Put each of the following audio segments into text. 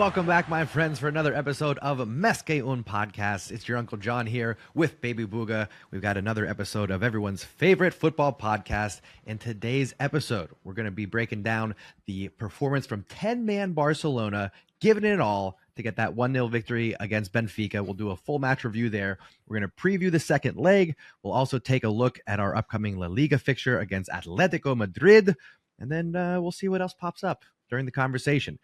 Welcome back, my friends, for another episode of MES podcast. It's your Uncle John here with Baby Booga. We've got another episode of everyone's favorite football podcast. In today's episode, we're going to be breaking down the performance from 10-man Barcelona, giving it all to get that 1-0 victory against Benfica. We'll do a full match review there. We're going to preview the second leg. We'll also take a look at our upcoming La Liga fixture against Atletico Madrid, and then we'll see what else pops up during the conversation.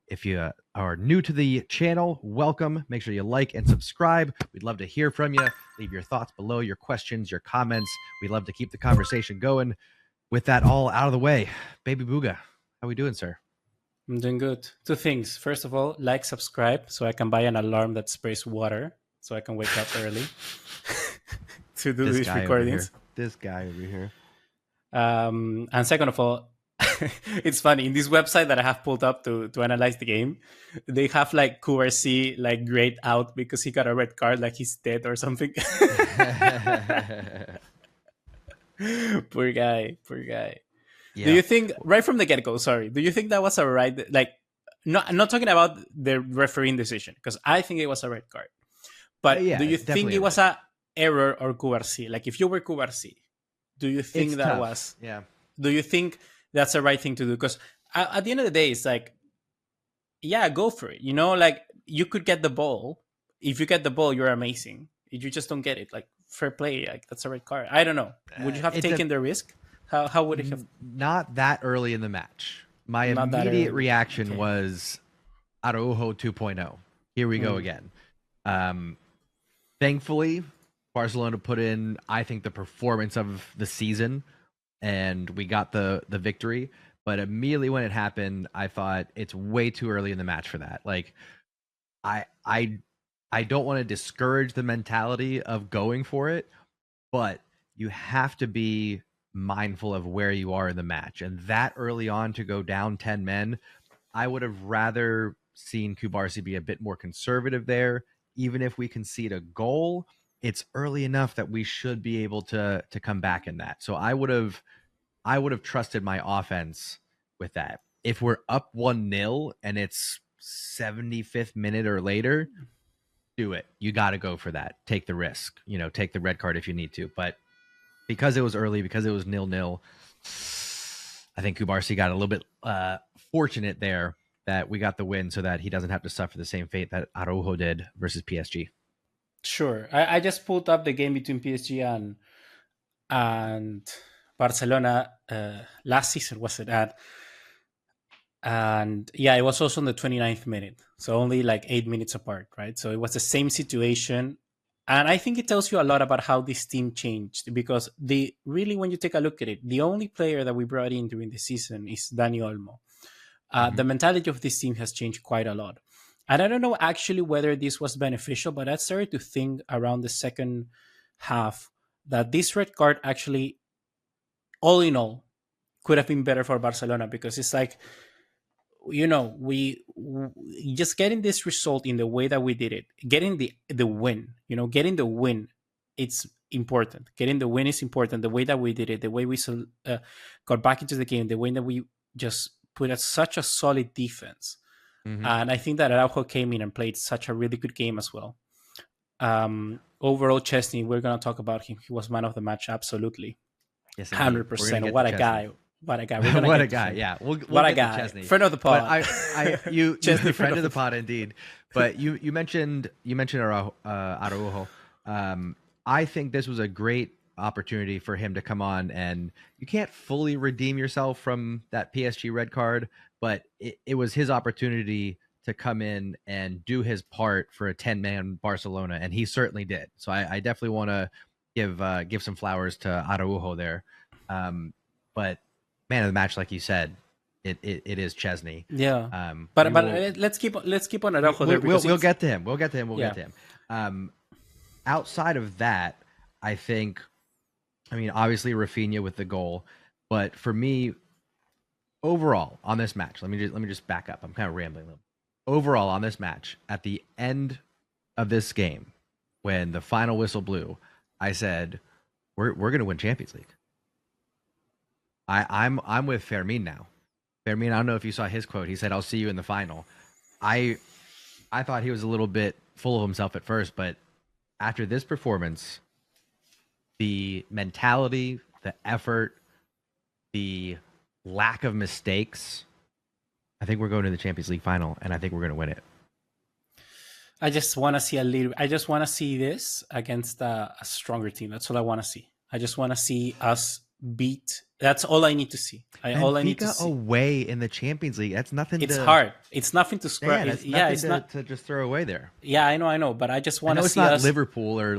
If you are new to the channel, welcome. Make sure you like and subscribe. We'd love to hear from you. Leave your thoughts below, your questions, your comments. We'd love to keep the conversation going. With that all out of the way, Baby Booga, how we doing, sir? I'm doing good. Two things. First of all, like, subscribe, so I can buy an alarm that sprays water, so I can wake up early to do these recordings. This guy over here. And second of all, it's funny, in this website that I have pulled up to analyze the game, they have like Cubarsi like grayed out because he got a red card, like he's dead or something. Poor guy. Yeah. Do you think right from the get-go, do you think that was a right, like, no, I'm not talking about the refereeing decision, because I think it was a red card, but do you think it was a error or Cubarsi? Like, if you were Cubarsi, do you think that was, do you think that's the right thing to do? Because at the end of the day, it's like, yeah, go for it. You know, like, you could get the ball. If you get the ball, you're amazing. If you just don't get it, like, fair play. Like, that's a red card. I don't know. Would you have taken the risk? How would it have? Not that early in the match. My immediate reaction was Araujo 2.0. Here we go again. Thankfully, Barcelona put in, I think, the performance of the season, and we got the victory. But immediately when it happened, I thought it's way too early in the match for that. Like, I don't want to discourage the mentality of going for it, but you have to be mindful of where you are in the match. And that early on, to go down 10 men, I would have rather seen Cubarsi be a bit more conservative there. Even if we concede a goal, it's early enough that we should be able to come back in that. So I would have trusted my offense with that. If we're up 1-0 and it's 75th minute or later, do it. You got to go for that. Take the risk. You know, take the red card if you need to. But because it was early, because it was 0-0, I think Cubarsi got a little bit fortunate there that we got the win, so that he doesn't have to suffer the same fate that Araujo did versus PSG. Sure. I just pulled up the game between PSG and Barcelona last season, was it at? And yeah, it was also in the 29th minute. So only like 8 minutes apart, right? So it was the same situation. And I think it tells you a lot about how this team changed, because when you take a look at it, the only player that we brought in during the season is Dani Olmo. The mentality of this team has changed quite a lot. And I don't know actually whether this was beneficial, but I started to think around the second half that this red card actually, all in all, could have been better for Barcelona, because it's like, you know, we just getting this result in the way that we did it, getting the win, getting the win, it's important. Getting the win is important. The way that we did it, the way we got back into the game, the way that we just put such a solid defense. And I think that Araujo came in and played such a really good game as well. Overall, Szczesny, we're going to talk about him. He was man of the match, absolutely. Yes, 100%. What a guy. What a guy. What a guy. Yeah. We'll what a guy. Friend of the pod. You friend of the pod, indeed. But you mentioned Araujo. I think this was a great opportunity for him to come on, and you can't fully redeem yourself from that PSG red card, but it was his opportunity to come in and do his part for a 10-man Barcelona, and he certainly did. So I definitely want to give some flowers to Araujo there. But man of the match, like you said, it is Szczesny. Yeah. But let's keep on Araujo there. We'll get to him. We'll get to him. Outside of that, I think, obviously Rafinha with the goal, but for me, overall on this match, let me just back up. I'm kind of rambling a little. Overall on this match, at the end of this game, when the final whistle blew, I said, we're going to win Champions League. I'm with Fermin now. Fermin, I don't know if you saw his quote. He said, "I'll see you in the final." I I thought he was a little bit full of himself at first, but after this performance, the mentality, the effort, the lack of mistakes, I think we're going to the Champions League final, and I think we're going to win it. I just want to see a little. I just want to see this against a stronger team. That's all I want to see. I just want to see us beat. That's all I need to see. All I need to see. Away in the Champions League. That's nothing. It's hard. It's nothing to scratch. It's not to just throw away there. Yeah, I know. But I just want to see. It's not Liverpool or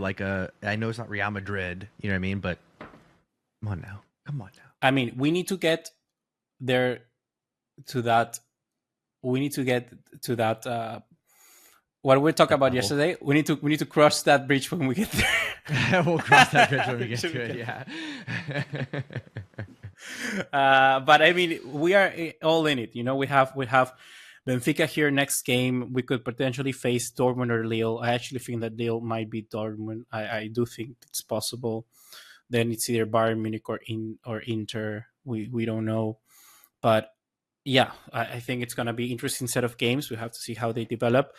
I know it's not Real Madrid. You know what I mean? But come on now. I mean, we need to get there to that. We need to get to that. What we talked about yesterday, we need to cross that bridge when we get there. We'll cross that bridge when we get to it. Yeah. But I mean, we are all in it. You know, we have Benfica here next game. We could potentially face Dortmund or Lille. I actually think that Lille might be Dortmund. I do think it's possible. Then it's either Bayern Munich or Inter. We don't know, but yeah, I think it's gonna be interesting set of games. We have to see how they develop.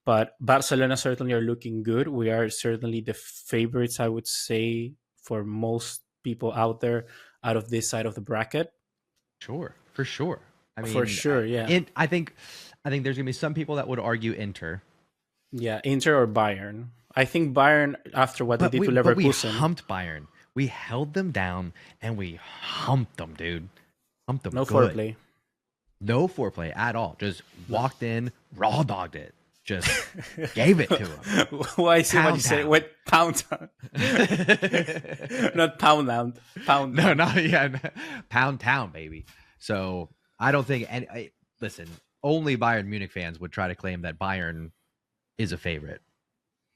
But Barcelona certainly are looking good. We are certainly the favorites, I would say, for most people out there out of this side of the bracket. Sure, for sure. I mean, for sure, yeah. I think there's gonna be some people that would argue Inter. Yeah, Inter or Bayern. I think Bayern, after what they did to Leverkusen, we humped Bayern. We held them down and we humped them, dude. Humped them. No foreplay. No foreplay at all. Just walked in, raw dogged it. Just gave it to him. Why is it what you said? With pound town. Not pound town. Pound. No, pound town, baby. So I don't think listen, only Bayern Munich fans would try to claim that Bayern is a favorite.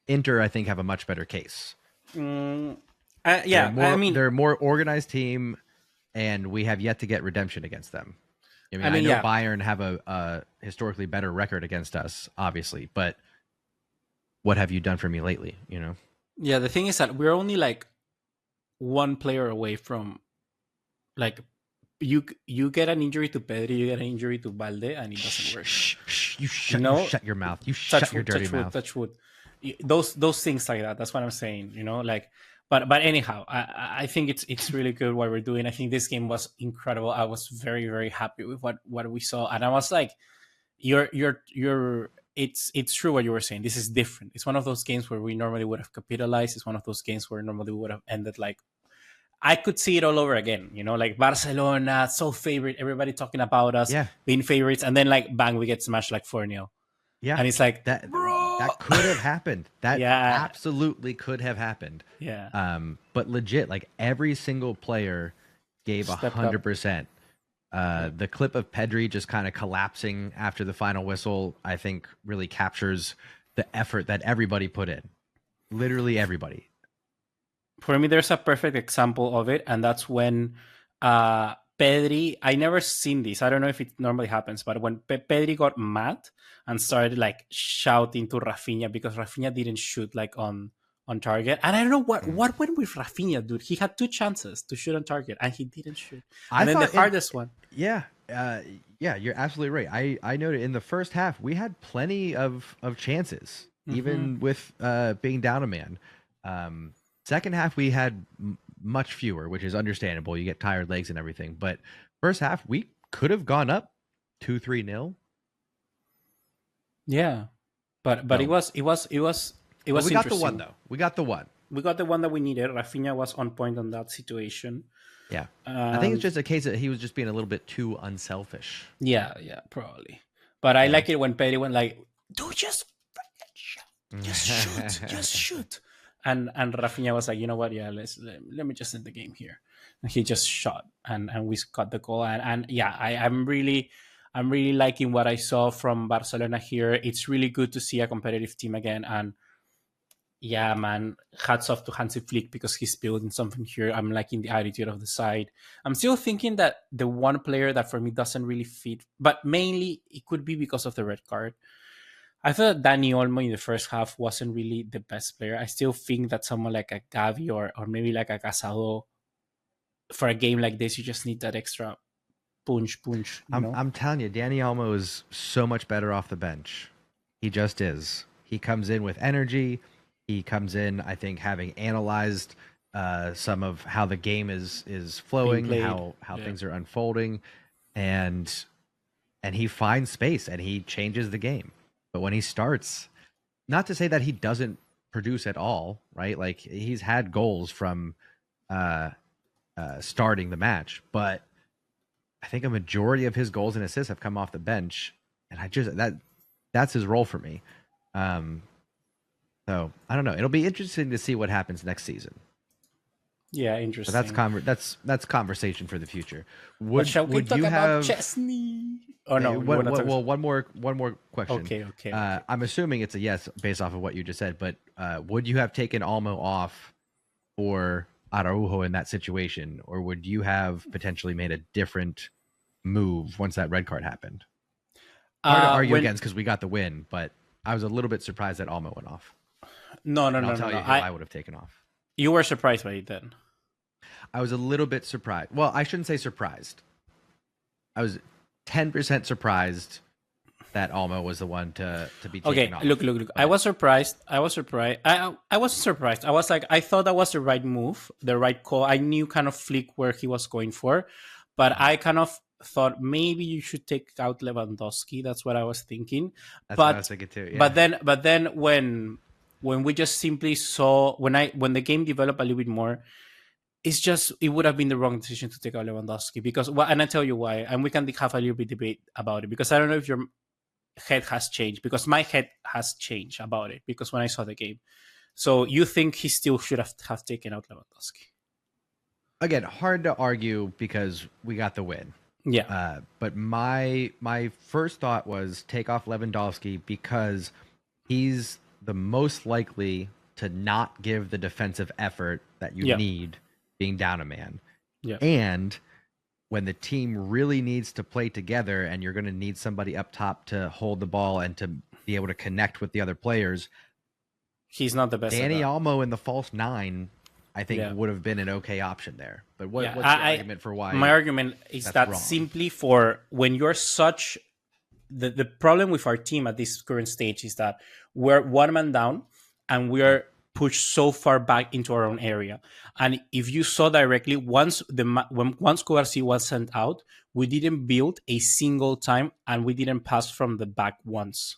Inter, I think, have a much better case. Yeah, they're a more organized team, and we have yet to get redemption against them. I know Bayern have a historically better record against us, obviously, but what have you done for me lately? You know? Yeah, the thing is that we're only like one player away from, like, you get an injury to Pedri, you get an injury to Balde, and it doesn't work. You shut your mouth. You shut your dirty mouth. Touch wood. Those things like that. That's what I'm saying. You know, like. But anyhow, I think it's really good what we're doing. I think this game was incredible. I was very, very happy with what we saw, and I was like, it's true what you were saying. This is different. It's one of those games where we normally would have capitalized. It's one of those games where normally we would have ended like. I could see it all over again. You know, like Barcelona, so favorite, everybody talking about us being favorites, and then like bang, we get smashed like 4-0. Yeah, and it's like that could have happened. That absolutely could have happened. Yeah. But legit, like every single player gave 100%. The clip of Pedri just kind of collapsing after the final whistle, I think, really captures the effort that everybody put in. Literally everybody. For me, there's a perfect example of it, and that's when Pedri. I never seen this. I don't know if it normally happens, but when Pedri got mad and started like shouting to Rafinha because Rafinha didn't shoot like on target, and I don't know what went with Rafinha, dude. He had 2 chances to shoot on target and he didn't shoot. And then the hardest one. Yeah, you're absolutely right. I noted in the first half we had plenty of chances, even with being down a man. Second half we had much fewer, which is understandable. You get tired legs and everything, but first half we could have gone up 2-3-0. Yeah, but it was we got the one though. We got the one that we needed. Rafinha was on point on that situation. Yeah, I think it's just a case that he was just being a little bit too unselfish. Yeah, probably. But I like it when Pedri went like, "Dude, just shoot, just shoot." And Rafinha was like, you know what? Yeah, let me just end the game here. And he just shot, and we got the goal. And yeah, I'm really liking what I saw from Barcelona here. It's really good to see a competitive team again. And yeah, man, hats off to Hansi Flick because he's building something here. I'm liking the attitude of the side. I'm still thinking that the one player that for me doesn't really fit, but mainly it could be because of the red card. I thought Dani Olmo in the first half wasn't really the best player. I still think that someone like a Gavi or maybe like a Casado, for a game like this, you just need that extra punch. I'm telling you, Dani Olmo is so much better off the bench. He just is. He comes in with energy. He comes in, I think, having analyzed some of how the game is flowing, how things are unfolding, and he finds space and he changes the game. But when he starts, not to say that he doesn't produce at all, right? Like he's had goals from starting the match, but I think a majority of his goals and assists have come off the bench, and that's his role for me. So I don't know. It'll be interesting to see what happens next season. Yeah, interesting. But that's conversation for the future. Shall we talk about Szczesny? Oh no. One more question. Okay. I'm assuming it's a yes based off of what you just said. But would you have taken Olmo off for Araujo in that situation, or would you have potentially made a different move once that red card happened? Hard to argue against because we got the win, but I was a little bit surprised that Olmo went off. No. I'll tell you who I would have taken off. You were surprised by it then? I was a little bit surprised. Well, I shouldn't say surprised. I was 10% surprised that Olmo was the one to be taken off. Look. But I was surprised. I wasn't surprised. I was like, I thought that was the right move, the right call. I knew kind of flick where he was going for, but I kind of thought maybe you should take out Lewandowski. That's what I was thinking. That's what I was thinking too. Yeah. But then when we just simply saw when the game developed a little bit more, it would have been the wrong decision to take out Lewandowski because, and I tell you why, and we can have a little bit debate about it because I don't know if your head has changed because my head has changed about it because when I saw the game. So you think he still should have taken out Lewandowski? Again, hard to argue because we got the win. Yeah. But my first thought was take off Lewandowski because he's the most likely to not give the defensive effort that you need being down a man. Yeah. And when the team really needs to play together and you're going to need somebody up top to hold the ball and to be able to connect with the other players, he's not the best. Danny Olmo in the false nine, I think, would have been an okay option there. But what's the argument for why? My argument is that wrong? Simply for when you're such... The problem with our team at this current stage is that we're one man down and we're pushed so far back into our own area. And if you saw directly, once Cubarsi was sent out, we didn't build a single time and we didn't pass from the back once.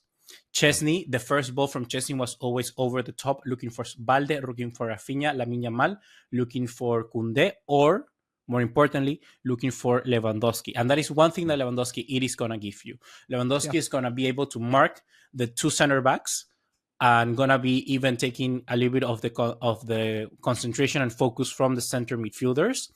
Szczesny, the first ball from Szczesny was always over the top, looking for Balde, looking for Rafinha, Lamine Yamal, looking for Koundé, or more importantly, looking for Lewandowski. And that is one thing that Lewandowski is going to give you. Lewandowski is going to be able to mark the two center backs and going to be even taking a little bit of the concentration and focus from the center midfielders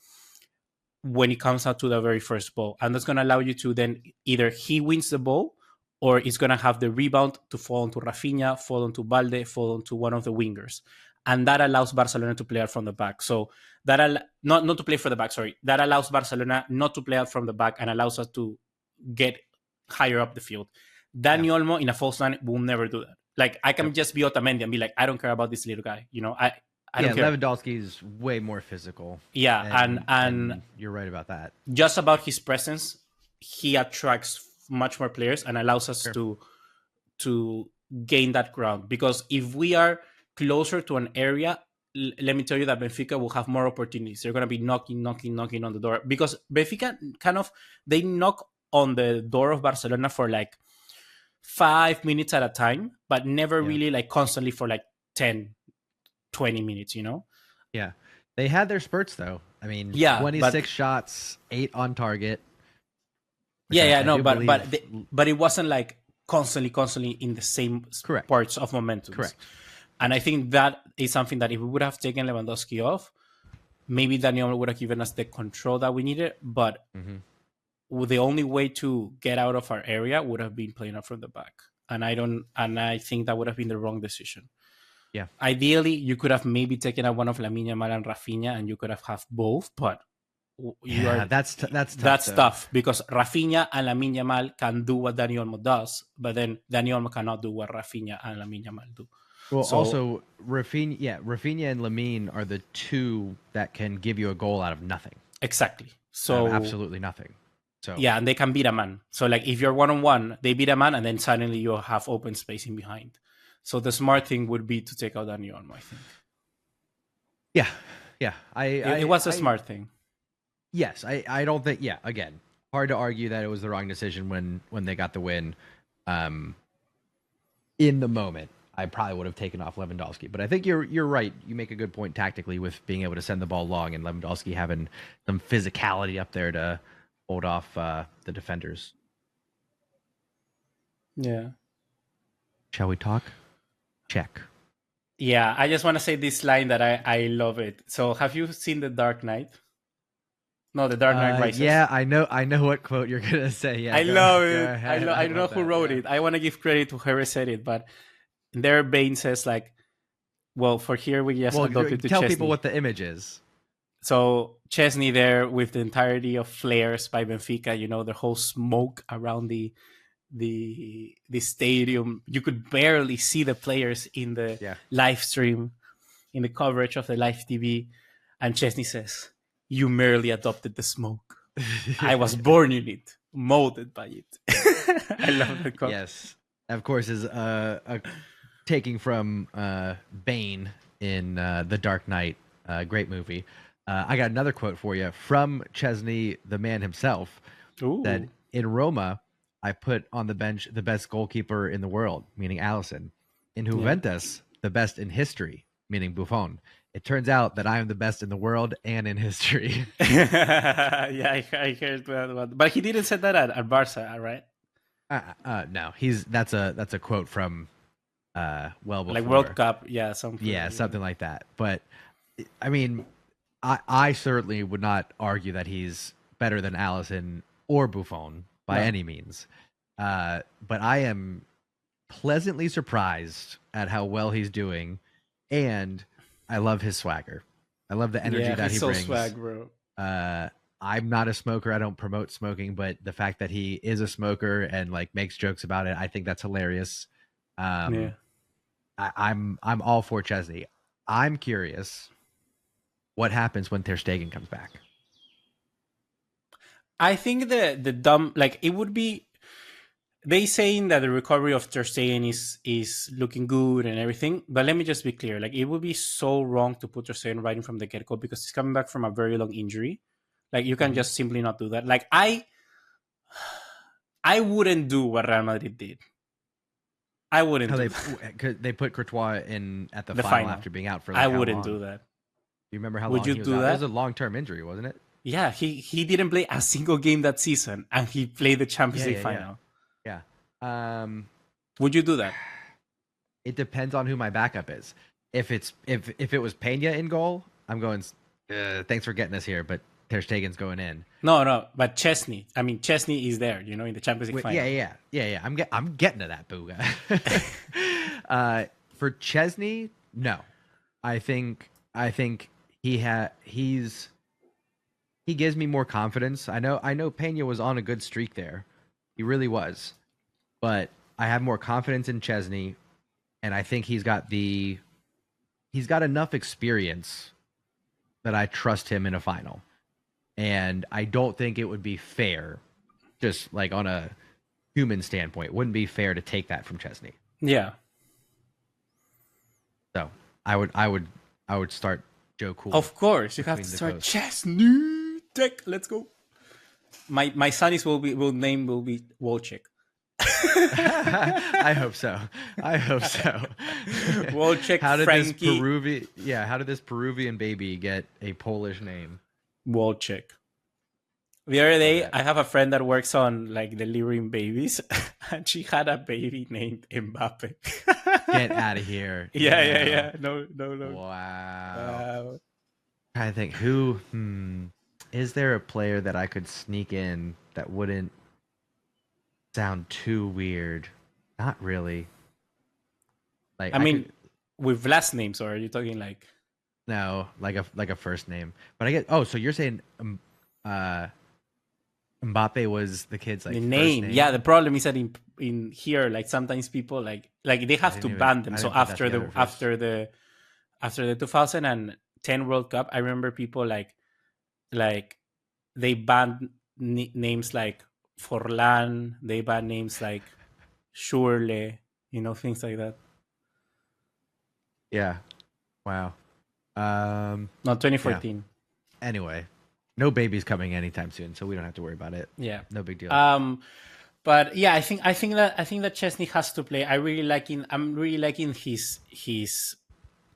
when it comes out to the very first ball. And that's going to allow you to then either he wins the ball or it's going to have the rebound to fall onto Rafinha, fall onto Balde, fall onto one of the wingers. And that allows Barcelona to play out from the back. So that not to play for the back, sorry. That allows Barcelona not to play out from the back and allows us to get higher up the field. Dani Olmo in a false nine will never do that. Like, I can just be Otamendi and be like, I don't care about this little guy. You know, I don't care. Lewandowski is way more physical. Yeah, and you're right about that. Just about his presence, he attracts much more players and allows us to gain that ground. Because if we are closer to an area, let me tell you that Benfica will have more opportunities. They're going to be knocking on the door. Because Benfica they knock on the door of Barcelona for like 5 minutes at a time, but never really like constantly for like 10, 20 minutes, you know? Yeah. They had their spurts though. I mean, 26 shots, 8 on target. But it wasn't like constantly in the same parts of momentum. Correct. And I think that is something that if we would have taken Lewandowski off, maybe Daniel would have given us the control that we needed. But the only way to get out of our area would have been playing up from the back. And I think that would have been the wrong decision. Yeah. Ideally, you could have maybe taken out one of Lamine Yamal and Rafinha, and you could have both. But that's tough because Rafinha and Lamine Yamal can do what Dani Olmo does, but then Dani Olmo cannot do what Rafinha and Lamine Yamal do. Well, also Rafinha and Lamine are the two that can give you a goal out of nothing. Exactly. So absolutely nothing. So yeah, and they can beat a man. So like if you're 1-on-1, they beat a man, and then suddenly you have open space in behind. So the smart thing would be to take out Dani Olmo, I think. yeah. It was a smart thing. Yes, I don't think. Yeah, again, hard to argue that it was the wrong decision when they got the win. In the moment, I probably would have taken off Lewandowski, but I think you're right. You make a good point tactically with being able to send the ball long, and Lewandowski having some physicality up there to hold off the defenders. Yeah. Shall we talk? Check. Yeah, I just want to say this line that I love it. So, have you seen The Dark Knight? No, The Dark Knight Rises. Yeah, I know what quote you're gonna say. Yeah, I love it. I don't know who wrote it. I want to give credit to whoever said it, but there Bane says like, "Well, for here we just adopted to tell Szczesny." people what the image is. So Szczesny there with the entirety of flares by Benfica. You know, the whole smoke around the stadium. You could barely see the players in the live stream, in the coverage of the live TV, and Szczesny says, "You merely adopted the smoke. I was born in it, molded by it." I love the quote. Yes, of course, is a taking from Bane in The Dark Knight. Great movie. I got another quote for you from Szczesny, the man himself. Ooh. That in Roma, I put on the bench the best goalkeeper in the world, meaning Alisson. In Juventus, the best in history, meaning Buffon. It turns out that I am the best in the world and in history. Yeah, I heard that one. But he didn't say that at Barca, right? No, that's a quote from well before, like World Cup, something like that. But I mean, I certainly would not argue that he's better than Alisson or Buffon by any means. But I am pleasantly surprised at how well he's doing, and I love his swagger. I love the energy that he brings. Swag, bro. I'm not a smoker. I don't promote smoking, but the fact that he is a smoker and like makes jokes about it, I think that's hilarious. I'm all for Szczesny. I'm curious what happens when Ter Stegen comes back. I think the dumb, like, it would be, they saying that the recovery of Ter Stegen is looking good and everything, but let me just be clear, like, it would be so wrong to put Ter Stegen right in from the get-go because he's coming back from a very long injury. Like, you can just simply not do that. Like, I wouldn't do what Real Madrid did. I wouldn't. They put Courtois in at the final after being out for. Like, I wouldn't do that. You remember how would long you he was do out? that? It was a long-term injury, wasn't it? Yeah, he didn't play a single game that season, and he played the Champions League final. Yeah. Would you do that? It depends on who my backup is. If it was Peña in goal, I'm going. Thanks for getting us here, but Ter Stegen's going in. No, but Szczesny. I mean, Szczesny is there, in the Champions League final. Yeah. I'm getting to that, Booga. For Szczesny, no. I think he gives me more confidence. I know Peña was on a good streak there. He really was. But I have more confidence in Szczesny, and I think he's got enough experience that I trust him in a final. And I don't think it would be fair, just like on a human standpoint, it wouldn't be fair to take that from Szczesny. Yeah. So I would start Joe Cool. Of course, you have to start Szczesny. Let's go. My son will be Wojciech. I hope so. Wojciech. How did Frankie. this Peruvian baby get a Polish name? Wojciech. The other day, I have a friend that works on like delivering babies, and she had a baby named Mbappe. Get out of here! Yeah. No. Wow. I think who is there a player that I could sneak in that wouldn't sound too weird? Not really. Like with last names, or are you talking like? No, like a first name. But I get. Oh, so you're saying Mbappe was the kid's like the first name? Yeah. The problem is that in here, like sometimes people like they have to ban them. So after the 2010 World Cup, I remember people like they banned names like Forlan. They ban names like Shurle. Things like that. Yeah. Wow. No, 2014. Yeah. Anyway, no babies coming anytime soon, so we don't have to worry about it. Yeah. No big deal. But yeah, I think that Szczesny has to play. I'm really liking his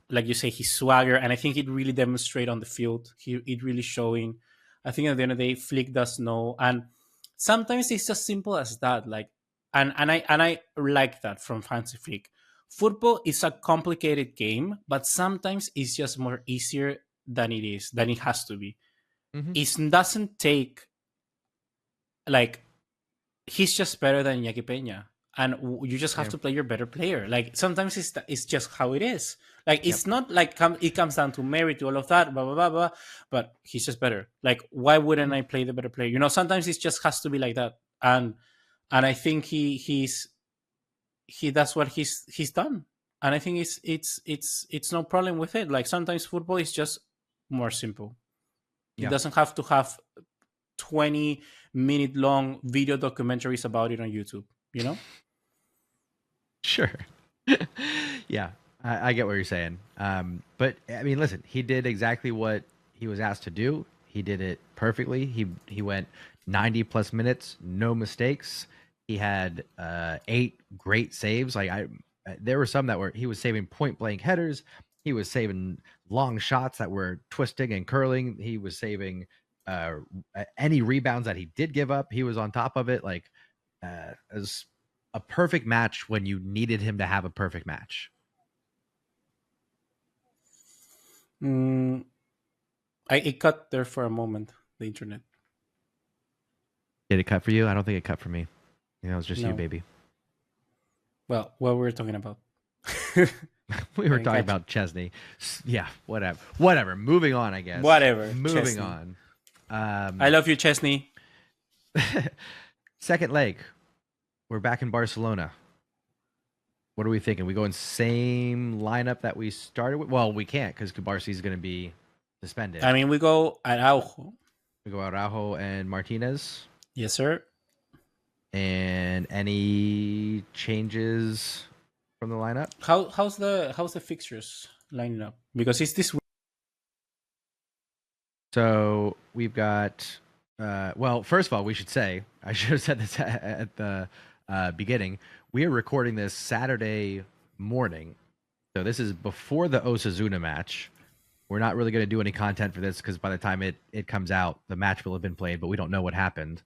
like you say, his swagger, and I think it really demonstrates on the field. It really showing. I think at the end of the day, Flick does know, and sometimes it's just simple as that. Like, and I like that from Fancy Flick. Football is a complicated game, but sometimes it's just more easier than it has to be. Mm-hmm. It doesn't take like he's just better than Iñaki Peña, and you just have to play your better player. Like sometimes it's just how it is. Like it's not like it comes down to merit to all of that, blah blah blah blah. But he's just better. Like why wouldn't I play the better player? Sometimes it just has to be like that, and I think he's that's what he's done, and I think it's no problem with it. Like sometimes football is just more simple. It doesn't have to have 20-minute long video documentaries about it on YouTube, Sure. Yeah, I get what you're saying. But I mean, listen, he did exactly what he was asked to do. He did it perfectly. He went 90 plus minutes, no mistakes. He had 8 great saves. Like there were some that he was saving point blank headers. He was saving long shots that were twisting and curling. He was saving any rebounds that he did give up. He was on top of it. Like as a perfect match when you needed him to have a perfect match. It cut there for a moment, the internet. Did it cut for you? I don't think it cut for me. It was just you, baby. Well, what were we talking about? We were talking about Szczesny. Yeah, whatever. Moving on, I guess. Whatever. Moving Szczesny. on. I love you, Szczesny. Second leg. We're back in Barcelona. What are we thinking? We go in same lineup that we started with? Well, we can't because Cubarsi is going to be suspended. I mean, we go Araujo. We go Araujo and Martinez. Yes, sir. And any changes from the lineup? How's the fixtures lining up? Because it's this week. So we've got. Well, first of all, we should say I should have said this at the beginning. We are recording this Saturday morning, so this is before the Osasuna match. We're not really going to do any content for this because by the time it comes out, the match will have been played, but we don't know what happened.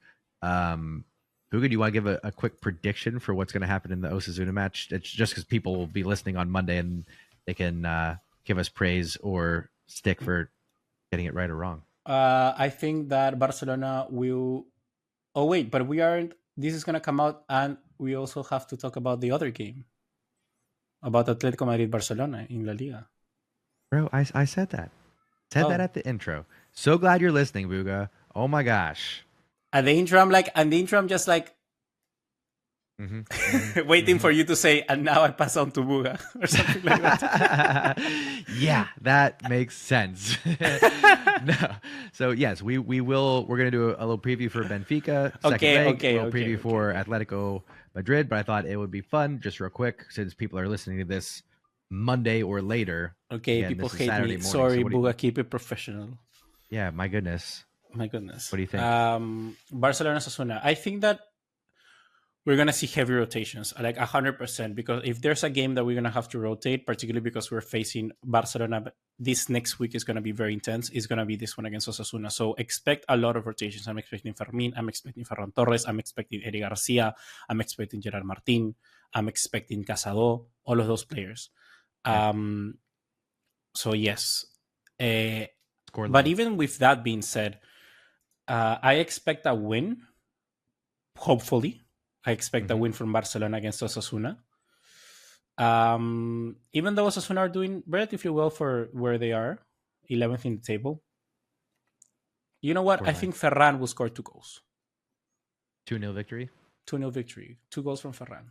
Hugo, do you want to give a quick prediction for what's going to happen in the Osasuna match? It's just because people will be listening on Monday and they can give us praise or stick for getting it right or wrong. I think that Barcelona will. Oh wait, but we aren't. This is going to come out, and we also have to talk about the other game, about Atletico Madrid Barcelona in La Liga. Bro, I said that. Said that at the intro. So glad you're listening, Buga. Oh my gosh. At the intro, I'm just like waiting for you to say, and now I pass on to Buga or something like that. Yeah, that makes sense. No. So yes, we're gonna do a little preview for Benfica. Preview for Atletico Madrid, but I thought it would be fun, just real quick, since people are listening to this Monday or later. Okay, again, people hate Saturday me. Morning, sorry, so Buga, keep it professional. Yeah, my goodness. My goodness. What do you think? Barcelona Osasuna. I think that we're going to see heavy rotations, like 100%, because if there's a game that we're going to have to rotate, particularly because we're facing Barcelona, this next week is going to be very intense. It's going to be this one against Osasuna. So expect a lot of rotations. I'm expecting Fermin. I'm expecting Ferran Torres. I'm expecting Eric Garcia. I'm expecting Gerard Martin. I'm expecting Casado. All of those players. Yeah. So yes. But even with that being said, I expect a win. Hopefully, I expect a win from Barcelona against Osasuna. Even though Osasuna are doing relatively well for where they are, 11th in the table. You know what? I think Ferran will score 2 goals. 2-0 victory? 2-0 victory. 2 goals from Ferran.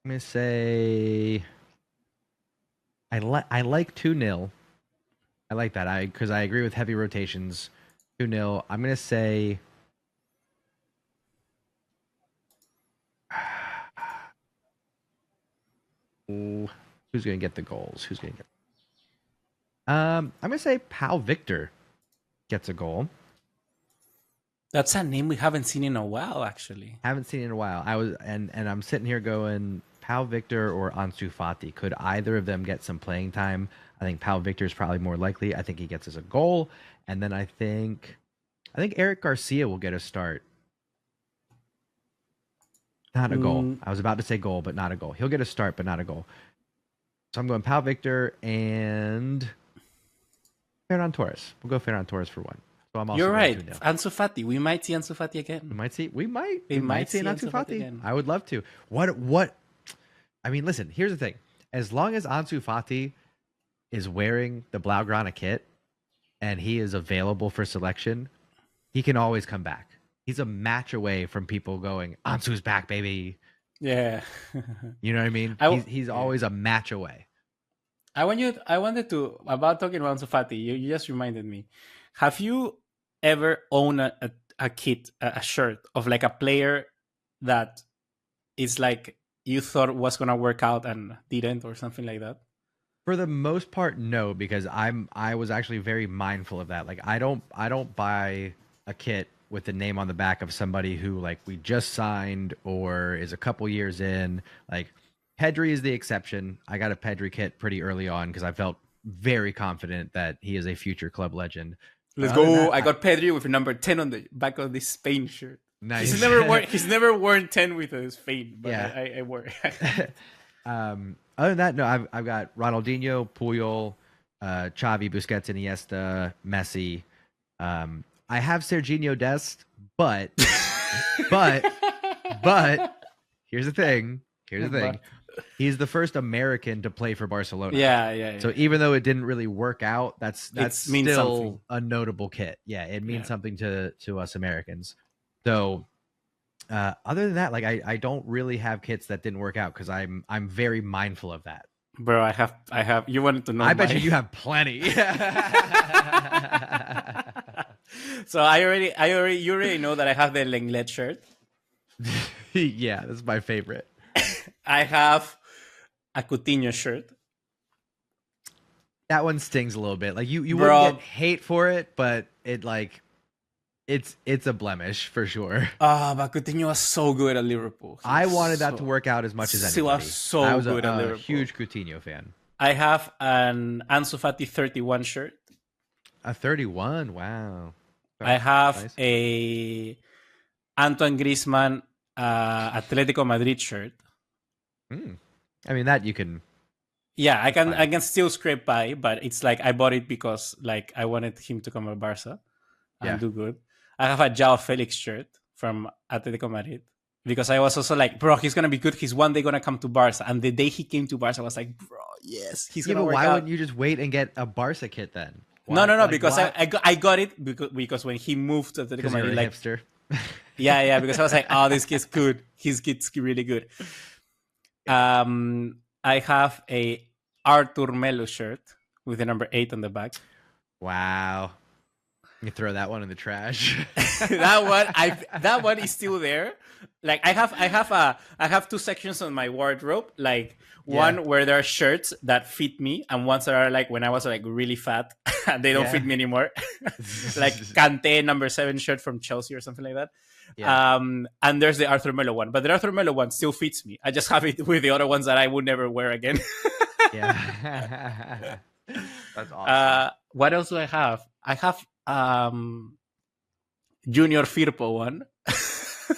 I'm going to say I like 2-0. I like that because I agree with heavy rotations. 2-0. I'm going to say Ooh, who's going to get the goals? Who's going to get I'm going to say Pau Victor gets a goal. That's a name we haven't seen in a while, actually. Haven't seen it in a while. And I'm sitting here going Pau Victor or Ansu Fati. Could either of them get some playing time? I think Pau Victor is probably more likely. I think he gets us a goal, and then I think Eric Garcia will get a start. Not a goal. I was about to say goal, but not a goal. He'll get a start, but not a goal. So I'm going Pau Victor and Ferran Torres. We'll go Ferran Torres for one. So I'm also You're right. 2-0. Ansu Fati. We might see Ansu Fati again. We might see an Ansu Ansu Fati Fati. again. I would love to. What? I mean, listen. Here's the thing. As long as Ansu Fati is wearing the Blaugrana kit and he is available for selection, he can always come back. He's a match away from people going, Ansu's back, baby. Yeah. You know what I mean? He's always a match away. I wanted to, about talking about Ansu Fati, you just reminded me. Have you ever owned a kit, a shirt of like a player that is like you thought was gonna work out and didn't, or something like that? For the most part, no, because I was actually very mindful of that. Like I don't buy a kit with the name on the back of somebody who like we just signed or is a couple years in. Like Pedri is the exception. I got a Pedri kit pretty early on because I felt very confident that he is a future club legend. Let's go. I got Pedri with number 10 on the back of this Spain shirt. Nice. He's never worn 10 with a Spain, but yeah. I wore it. Other than that, no, I've got Ronaldinho, Puyol, Xavi, Busquets, Iniesta, Messi. I have Serginho Dest, but here's the thing. He's the first American to play for Barcelona. Yeah. So even though it didn't really work out, that's still something. A notable kit. Yeah, it means something to us Americans. So other than that, like I don't really have kits that didn't work out because I'm very mindful of that. Bro, I have. You wanted to know? I bet you have plenty. So you already know that I have the Lenglet shirt. Yeah, that's my favorite. I have a Coutinho shirt. That one stings a little bit. Like you wouldn't get hate for it, but it like it's a blemish for sure. But Coutinho was so good at Liverpool. I wanted that to work out as much as anybody. He was so good at Liverpool. I was a huge Coutinho fan. I have an Ansu Fati 31 shirt. A 31, wow. I have a Antoine Griezmann Atletico Madrid shirt. I mean that you can. Yeah, I can still scrape by, but it's like I bought it because like I wanted him to come to Barca and do good. I have a João Felix shirt from Atletico Madrid because I was also like, bro, he's gonna be good. He's one day gonna come to Barca, and the day he came to Barca, I was like, bro, yes, he's gonna work out. Why wouldn't you just wait and get a Barca kit then? Why? No, because I got it because when he moved to Atletico Madrid, like hipster. yeah, because I was like, oh, this kid's good. His kid's really good. I have a Artur Melo shirt with the number 8 on the back. Wow. You can throw that one in the trash. that one is still there. Like I have two sections on my wardrobe. Like one where there are shirts that fit me, and ones that are like when I was like really fat and they don't fit me anymore. Like Kante number 7 shirt from Chelsea or something like that. Yeah. And there's the Arthur Melo one, but the Arthur Melo one still fits me. I just have it with the other ones that I would never wear again. Yeah. That's awesome. What else do I have? I have Junior Firpo one.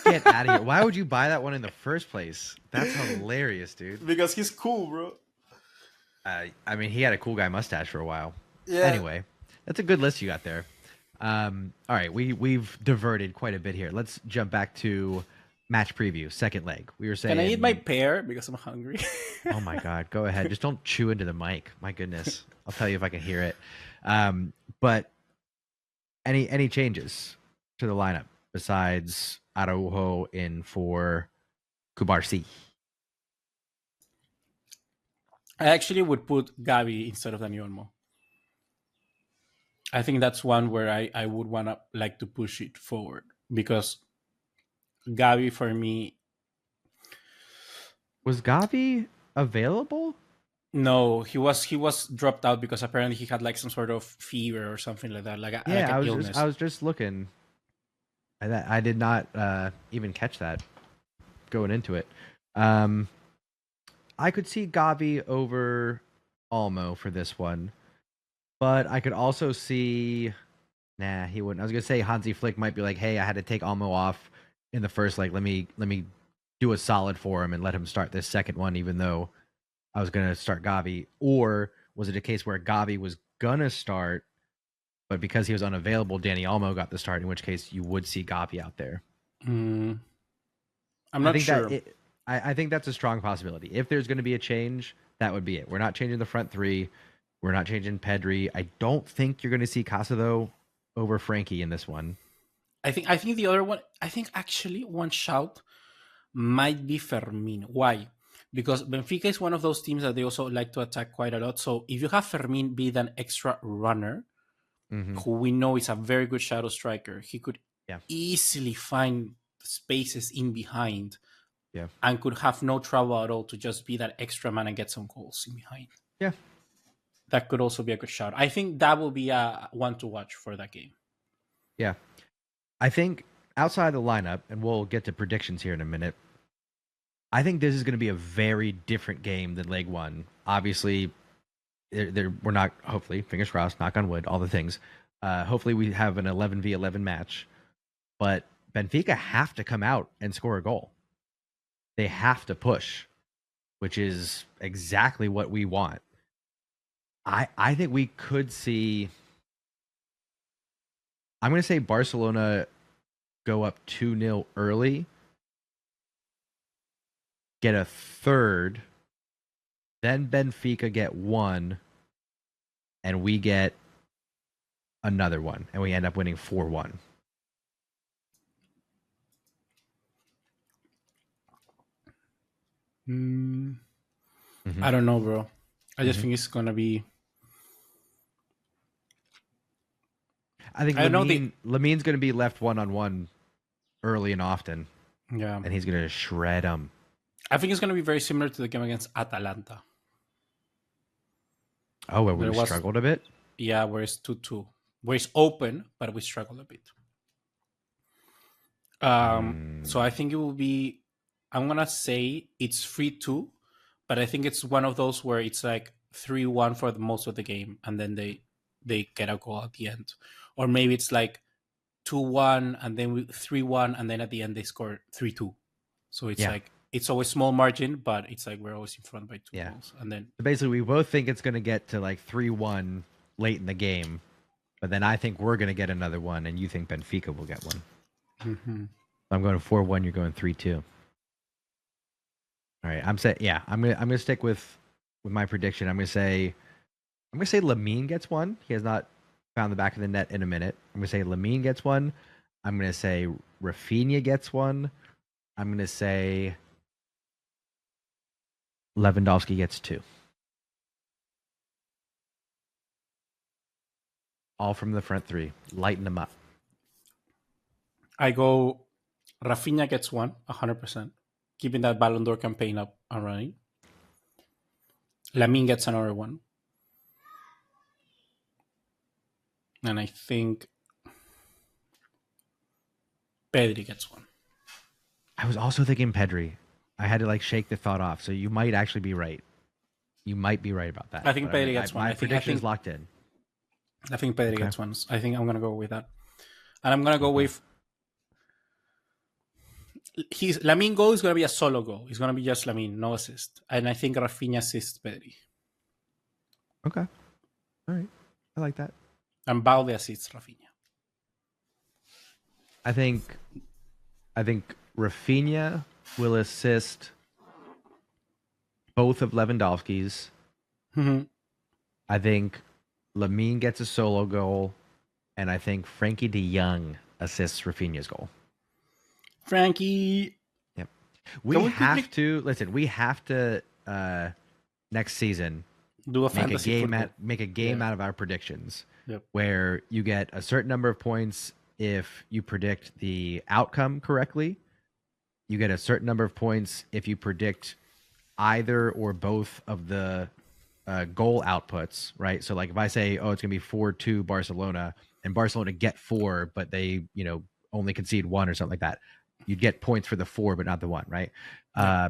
Get out of here. Why would you buy that one in the first place? That's hilarious, dude. Because he's cool, bro. I mean, he had a cool guy mustache for a while. Yeah. Anyway, that's a good list you got there. All right, we've diverted quite a bit here. Let's jump back to match preview, second leg. We were saying, can I eat my pear because I'm hungry? Oh my god, go ahead. Just don't chew into the mic. My goodness, I'll tell you if I can hear it. But any changes to the lineup besides Araujo in for Cubarsi? I actually would put Gavi instead of Dani Olmo. I think that's one where I would want to like to push it forward because Gavi for me. Was Gavi available? No, he was dropped out because apparently he had like some sort of fever or something like that, like Yeah, an illness. I was just looking. I did not even catch that going into it. I could see Gavi over Almo for this one, but I could also see. Nah, he wouldn't. I was gonna say Hansi Flick might be like, "Hey, I had to take Almo off in the first leg. Let me do a solid for him and let him start this second one, even though I was gonna start Gavi." Or was it a case where Gavi was gonna start, but because he was unavailable, Danny Almo got the start? In which case, you would see Gavi out there. I'm not sure. I think that's a strong possibility. If there's going to be a change, that would be it. We're not changing the front three. We're not changing Pedri. I don't think you're going to see Casa, though, over Frankie in this one. I think the other one. I think actually one shout might be Fermin. Why? Because Benfica is one of those teams that they also like to attack quite a lot. So if you have Fermin be an extra runner, who we know is a very good shadow striker, he could easily find spaces in behind. Yeah. And could have no trouble at all to just be that extra man and get some goals in behind. Yeah. That could also be a good shout. I think that will be a one to watch for that game. Yeah. I think outside the lineup, and we'll get to predictions here in a minute, I think this is going to be a very different game than leg one. Obviously, we're not, hopefully, fingers crossed, knock on wood, all the things. Hopefully we have an 11v11 match. But Benfica have to come out and score a goal. They have to push, which is exactly what we want. I think we could see. I'm going to say Barcelona go up 2-0 early, get a third, then Benfica get one, and we get another one, and we end up winning 4-1. I don't know, bro. I just think it's gonna be. I think Lamin's gonna be left 1-on-1 early and often. Yeah, and he's gonna shred them. I think it's gonna be very similar to the game against Atalanta. Oh, where we struggled a bit. Yeah, where it's 2-2, where it's open, but we struggled a bit. So I think it will be. I'm gonna say it's 3-2, but I think it's one of those where it's like 3-1 for the most of the game, and then they get a goal at the end, or maybe it's like 2-1 and then 3-1, and then at the end they score 3-2. So it's like it's always small margin, but it's like we're always in front by 2 goals, and then basically we both think it's gonna get to like 3-1 late in the game, but then I think we're gonna get another one, and you think Benfica will get one. I'm going 4-1. You're going 3-2. All right, I'm gonna stick with my prediction. I'm gonna say Lamine gets one. He has not found the back of the net in a minute. I'm gonna say Lamine gets one. I'm gonna say Rafinha gets one. I'm gonna say Lewandowski gets 2. All from the front three. Lighten them up. I go Rafinha gets one, 100%. Keeping that Ballon d'Or campaign up and running. Lamine gets another one. And I think Pedri gets one. I was also thinking Pedri. I had to shake the thought off. So you might actually be right. You might be right about that. I think Pedri gets one. My prediction is locked in. I think Pedri gets one. I think I'm going to go with that. And I'm going to go with... Lamine goal is going to be a solo goal. It's going to be just Lamine, no assist. And I think Rafinha assists Pedri. Okay. All right. I like that. And Balde assists Rafinha. I think Rafinha will assist both of Lewandowski's. I think Lamine gets a solo goal, and I think Frankie de Jong assists Rafinha's goal. Frankie. Yep. We have to next season do a fantasy make a game out of our predictions. Yep. where you get a certain number of points if you predict the outcome correctly. You get a certain number of points if you predict either or both of the goal outputs, right? So like if I say, oh, it's going to be 4-2 Barcelona, and Barcelona get 4, but they, only concede 1 or something like that, you'd get points for the 4, but not the 1, right? Yeah.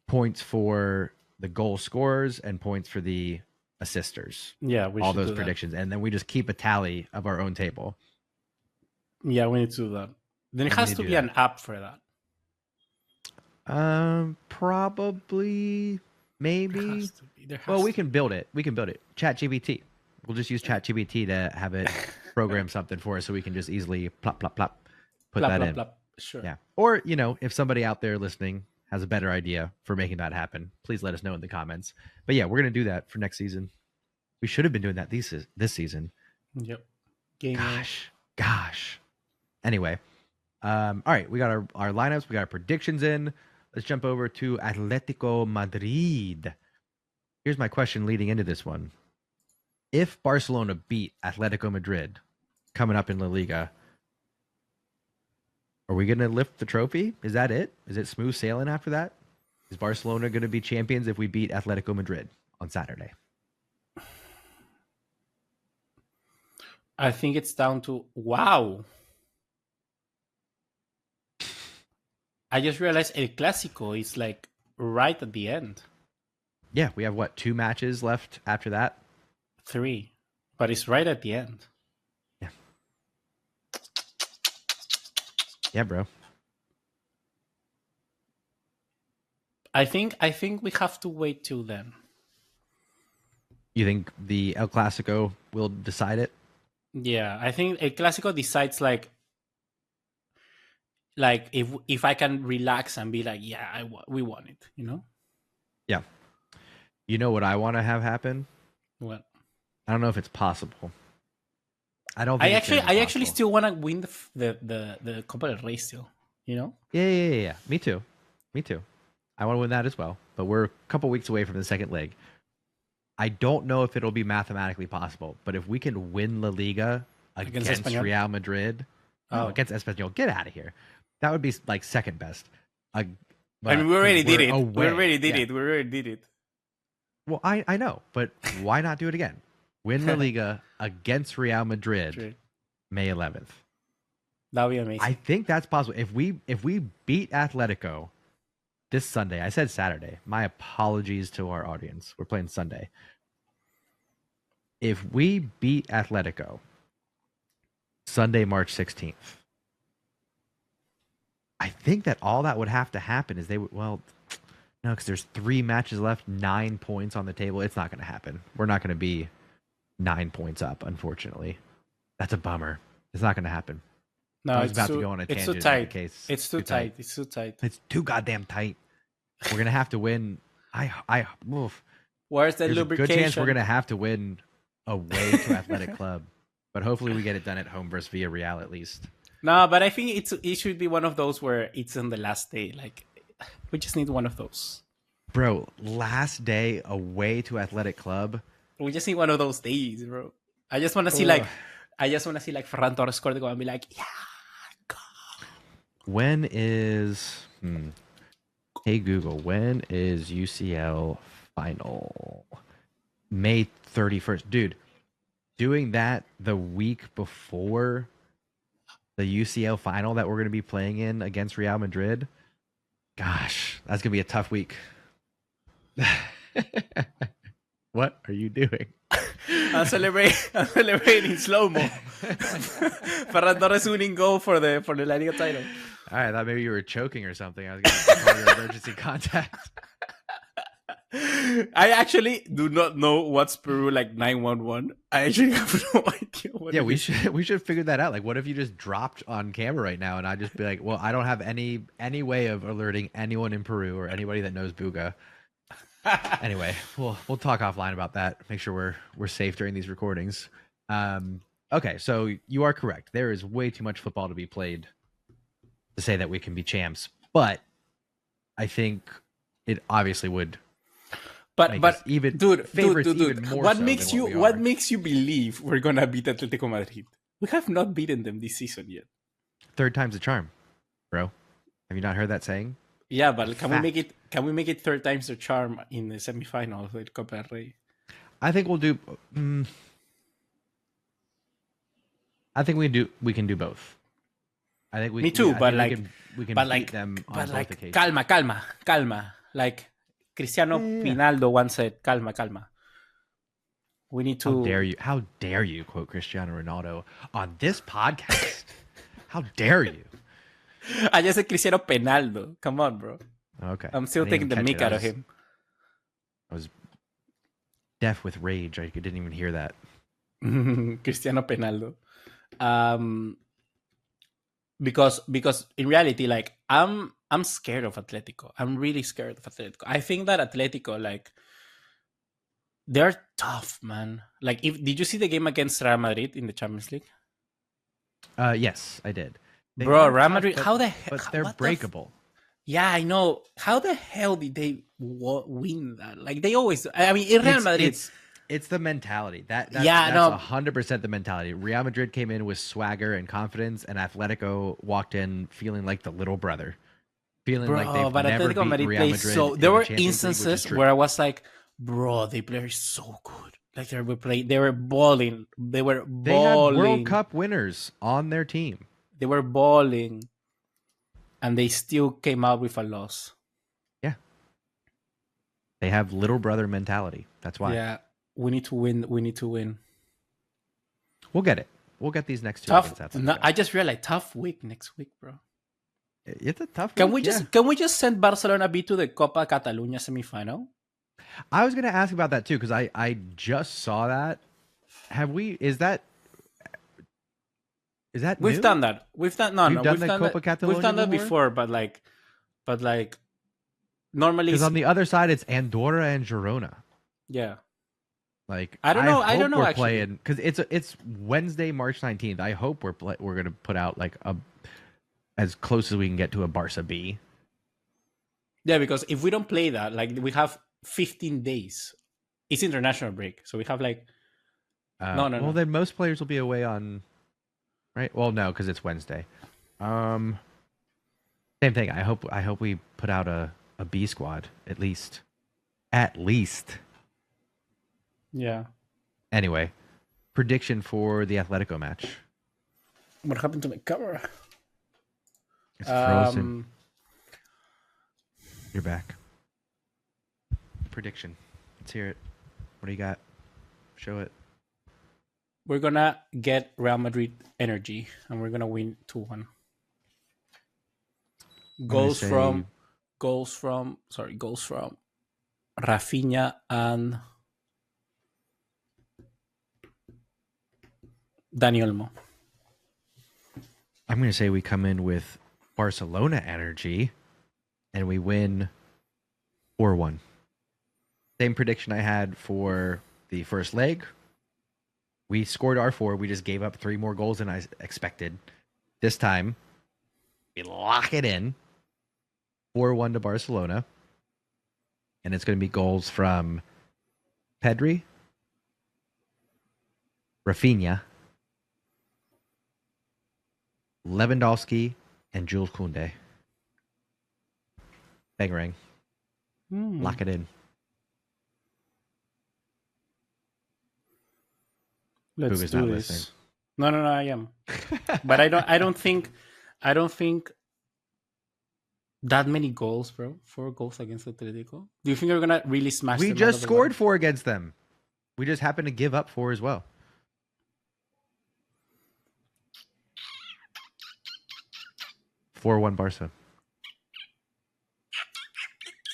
Points for the goal scorers and points for the assisters. Yeah, we all should those do predictions. And then we just keep a tally of our own table. Yeah, we need to do that. Then it has to be an app for that. Probably, maybe. Well, we can build it. ChatGPT. We'll just use ChatGPT to have it program something for us, so we can just easily plop, plop, plop, put that in. Plop. Sure. Yeah. Or if somebody out there listening has a better idea for making that happen, please let us know in the comments. But yeah, we're gonna do that for next season. We should have been doing that this season. Yep. Gosh. Anyway, all right, we got our lineups, we got our predictions in. Let's jump over to Atletico Madrid. Here's my question leading into this one. If Barcelona beat Atletico Madrid coming up in La Liga, are we going to lift the trophy? Is that it? Is it smooth sailing after that? Is Barcelona going to be champions if we beat Atletico Madrid on Saturday? I think it's down to, wow. I just realized El Clásico is like right at the end. Yeah, we have 2 matches left after that? 3, but it's right at the end. Yeah. Yeah, bro. I think we have to wait till then. You think the El Clásico will decide it? Yeah, I think El Clásico decides like if I can relax and be like, yeah, we won it, Yeah. You know what I want to have happen? What? I don't know if it's possible. I don't. Think I actually still want to win the Copa del Rey still. Yeah. Me too. I want to win that as well. But we're a couple weeks away from the second leg. I don't know if it'll be mathematically possible, but if we can win La Liga against Real Madrid, against Espanyol, get out of here. That would be like second best. I mean, we already did it. We already did it. Well, I know, but why not do it again? Win La Liga against Real Madrid, May 11th. That would be amazing. I think that's possible. If we beat Atletico this Sunday, I said Saturday. My apologies to our audience. We're playing Sunday. If we beat Atletico Sunday, March 16th, I think that all that would have to happen is no, because there's 3 matches left, 9 points on the table. It's not going to happen. We're not going to be 9 points up, unfortunately. That's a bummer. It's not going to happen. No, I was about to go on a tangent. It's too tight. It's too tight. It's too tight. It's too goddamn tight. We're going to have to win. Where's the lubrication? There's a good chance we're going to have to win away to Athletic Club. But hopefully we get it done at home versus Villarreal at least. No, but I think it should be one of those where it's on the last day. Like, we just need one of those. Bro, last day away to Athletic Club. We just need one of those days, bro. I just want to see like Ferran Torres score the goal and be like, yeah, go. When is Hey Google, when is UCL final? May 31st. Dude, doing that the week before the UCL final that we're going to be playing in against Real Madrid. Gosh, that's going to be a tough week. What are you doing? I'm celebrating slow-mo. Ferran Torres winning goal for the La Liga title. All right, I thought maybe you were choking or something. I was going to call your emergency contact. I actually do not know what's Peru like 911. I actually have no idea what we should figure that out. Like, what if you just dropped on camera right now and I'd just be like, well, I don't have any way of alerting anyone in Peru or anybody that knows Booga. Anyway, we'll talk offline about that. Make sure we're safe during these recordings. Okay, so you are correct. There is way too much football to be played to say that we can be champs, but I think it obviously would But even dude, favorites even more what so makes than you we what are. makes you believe we're gonna beat Atletico Madrid? We have not beaten them this season yet. Third time's a charm, bro. Have you not heard that saying? Yeah, but can we Fact. make it? Can we make it third time's the charm in the semifinals with Copa del Rey? I think we'll do. I think we can do both. I think we. Me too, but like, we can but beat like, them on but both like, occasions. calma. Like Cristiano Pinaldo once said, calma. We need to. How dare you quote Cristiano Ronaldo on this podcast? How dare you? I just said Cristiano Penaldo. Come on, bro. Okay. I'm still taking the mick out of him. I was deaf with rage. I didn't even hear that. Cristiano Penaldo. Because in reality, like I'm scared of Atletico. I'm really scared of Atletico. I think that Atletico, like, they're tough, man. Like, did you see the game against Real Madrid in the Champions League? Yes, I did. Bro, Real Madrid, how the hell? But they're breakable. Yeah, I know. How the hell did they win that? Like, they always. I mean, in Real Madrid, it's the mentality. That's 100% the mentality. Real Madrid came in with swagger and confidence, and Atletico walked in feeling like the little brother, feeling like they've never beaten Real Madrid. So there were instances where I was like, bro, they play so good. Like they were balling. They had World Cup winners on their team. They were balling, and they still came out with a loss. Yeah, they have little brother mentality. That's why. Yeah, we need to win. We'll get it. We'll get these next two. I just realized tough week next week, bro. It's a tough. Can we just send Barcelona B to the Copa Catalunya semifinal? I was going to ask about that too because I just saw that. Is that we've new? done that? We've done that before, but normally because on the other side it's Andorra and Girona. Yeah. Like I don't know. We're playing because it's Wednesday, March 19th. I hope we're going to put out like as close as we can get to a Barca B. Yeah, because if we don't play that, like we have 15 days. It's international break, so we have like no. Well, then most players will be away on. Right. Well, no, because it's Wednesday. Same thing. I hope we put out a B squad at least. At least. Yeah. Anyway, prediction for the Atletico match. What happened to my camera? It's frozen. You're back. Prediction. Let's hear it. What do you got? Show it. We're gonna get Real Madrid energy, and we're gonna win 2-1. Goals from Rafinha and Dani Olmo. I'm gonna say we come in with Barcelona energy, and we win 4-1. Same prediction I had for the first leg. We scored our 4. We just gave up 3 more goals than I expected. This time, we lock it in. 4-1 to Barcelona. And it's going to be goals from Pedri, Rafinha, Lewandowski, and Jules Koundé. Bangarang. Lock it in. Let's do this. No, I am. But I don't think that many goals, bro. 4 goals against Atletico. Do you think we're gonna really smash them? We just scored 4 against them. We just happened to give up 4 as well. (4-1) Barca.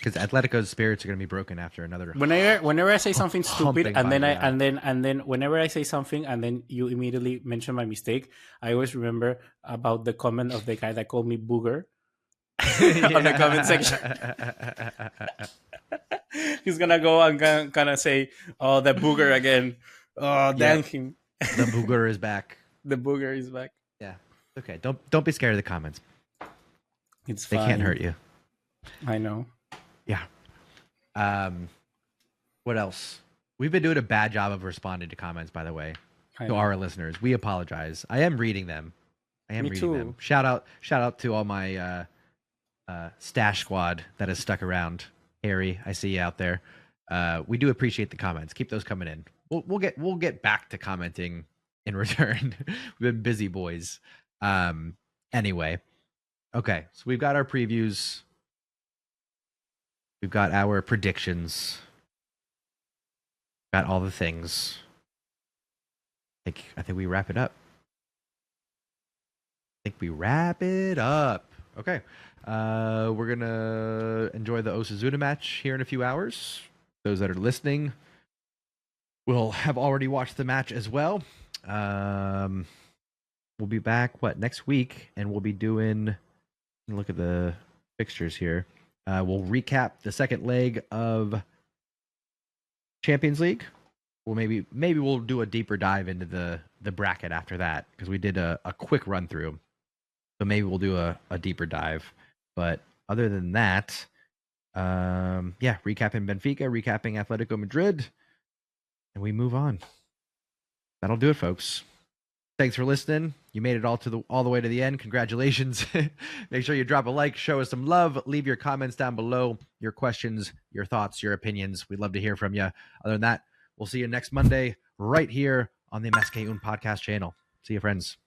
Because Atletico's spirits are going to be broken after another. Whenever I say something stupid, and then whenever I say something, and then you immediately mention my mistake, I always remember about the comment of the guy that called me booger on the comment section. He's gonna go and kind of say, "Oh, the booger again! Oh, damn him! The booger is back. The booger is back." Yeah. Okay. Don't be scared of the comments. It's they fine. Can't hurt you. I know. Yeah. What else? We've been doing a bad job of responding to comments, by the way, I to know. our listeners. We apologize. I am reading them. Me too. Shout out to all my stash squad that has stuck around. Harry, I see you out there. We do appreciate the comments. Keep those coming in. We'll get back to commenting in return. We've been busy boys. Anyway, okay. So we've got our previews. We've got our predictions. Got all the things. I think we wrap it up. Okay. We're gonna enjoy the Osasuna match here in a few hours. Those that are listening will have already watched the match as well. We'll be back next week, and we'll be doing. Look at the fixtures here. We'll recap the second leg of Champions League. Well, maybe we'll do a deeper dive into the bracket after that, because we did a quick run through. So maybe we'll do a deeper dive. But other than that, recapping Benfica, recapping Atletico Madrid, and we move on. That'll do it, folks. Thanks for listening. You made it all the way to the end. Congratulations. Make sure you drop a like, show us some love, leave your comments down below, your questions, your thoughts, your opinions. We'd love to hear from you. Other than that, we'll see you next Monday right here on the MSK podcast channel. See you, friends.